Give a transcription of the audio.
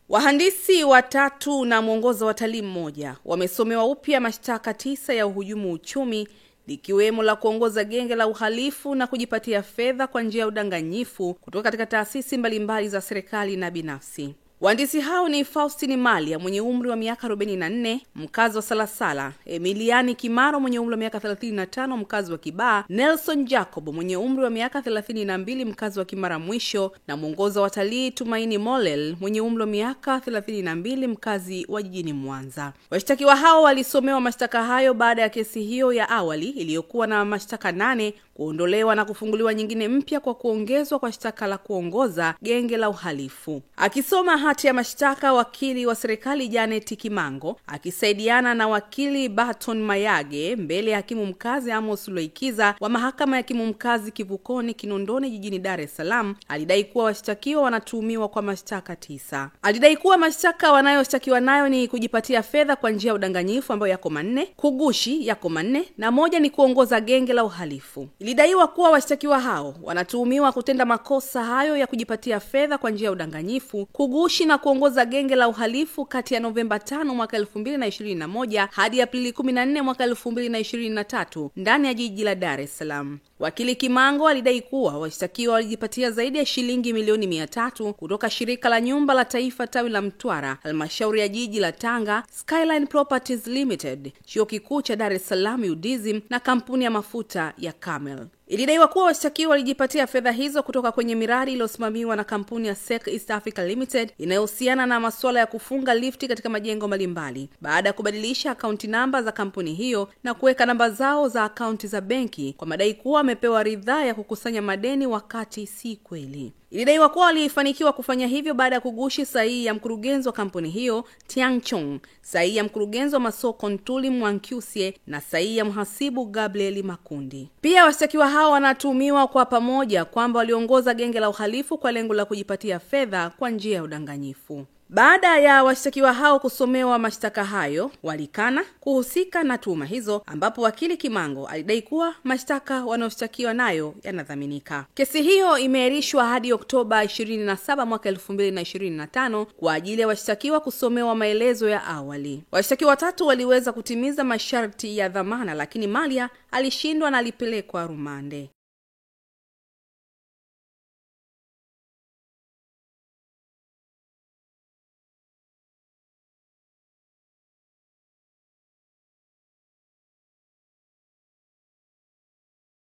Wahandisi watatu na mwongoza watalii mmoja wamesomewa upya mashtaka 9 ya uhujumu uchumi, likiwemo la kuongoza genge la uhalifu na kujipatia fedha kwa njia ya udanganyifu kutoka katika taasisi mbalimbali za serikali na binafsi. Wahandisi hao ni Faustini Malia mwenye umri wa miaka 44, mkazi wa Salasala, Emiliani Kimaro mwenye umri wa miaka 35, mkazi wa Kibaha, Nelson Jacob mwenye umri wa miaka 32, mkazi wa Kimara Mwisho, na mwongoza watalii Tumaini Molel mwenye umri wa miaka 32, mkazi wa jijini Mwanza. Washtakiwa hao walisomewa mashtaka hayo baada ya kesi hiyo ya awali iliyokuwa na mashtaka 8 kuondolewa na kufunguliwa nyingine mpya kwa kuongezwa kwa shtaka la kuongoza genge la uhalifu. Akisoma hati ya mashtaka, wakili wa serikali Janet Kimango akisaidiana na wakili Barton Mayage mbele ya hakimu mkazi Amos Loikiza wa mahakama ya hakimu mkazi Kivukoni Kinondoni jijini Dar es Salaam, alidai kuwa washtakiwa wanatuhumiwa kwa mashtaka 9. Alidai kuwa mashtaka wanayoshtakiwa nayo ni kujipatia fedha kwa njia ya udanganyifu ambayo yako 4, kugushi yako 4, na moja ni kuongoza genge la uhalifu. Ilidaiwa kuwa washtakiwa hao wanatuhumiwa kutenda makosa hayo ya kujipatia fedha kwa njia ya udanganyifu, kugushi na kuongoza genge la uhalifu kati ya Novemba 5 mwaka 2021 hadi Aprili 14 mwaka 2023 ndani ya jiji la Dar es Salaam. Wakili Kimango alidai kuwa washtakiwa walijipatia zaidi ya shilingi milioni 300 kutoka shirika la nyumba la taifa tawi la Mtwara, halmashauri ya jiji la Tanga, Skyline Properties Limited, chuo kikuu cha Dar es Salaam UDSM na kampuni ya mafuta ya Camel. Ilidaiwa kuwa washtakiwa walijipatia fedha hizo kutoka kwenye miradi iliyosimamiwa na kampuni ya SEC East Africa Limited inayohusiana na masuala ya kufunga lifti katika majengo mbalimbali, baada ya kubadilisha akaunti namba za kampuni hiyo na kuweka namba zao za akaunti za benki kwa madai kuwa wamepewa ridhaa ya kukusanya madeni wakati si kweli. Ilidaiwa kuwa walifanikiwa kufanya hivyo baada ya kugushi sahihi ya mkurugenzi wa kampuni hiyo Tiang Chong, sahihi ya mkurugenzi wa masoko Ntuli Mwankyusie na sahihi ya mhasibu Gabriel Makundi. Pia washtakiwa hao wanatuhumiwa kwa pamoja kwamba waliongoza genge la uhalifu kwa lengo la kujipatia fedha kwa njia ya udanganyifu. Baada ya washtakiwa hao kusomewa mashtaka hayo, walikana kuhusika na tuhuma hizo, ambapo wakili Kimango alidai kuwa mashtaka wanaoshtakiwa nayo yanadhaminika. Kesi hiyo imeahirishwa hadi Oktoba 27 mwaka 2025 kwa ajili ya washtakiwa kusomewa maelezo ya awali. Washtakiwa watatu waliweza kutimiza masharti ya dhamana, lakini Malia alishindwa na alipelekwa rumande.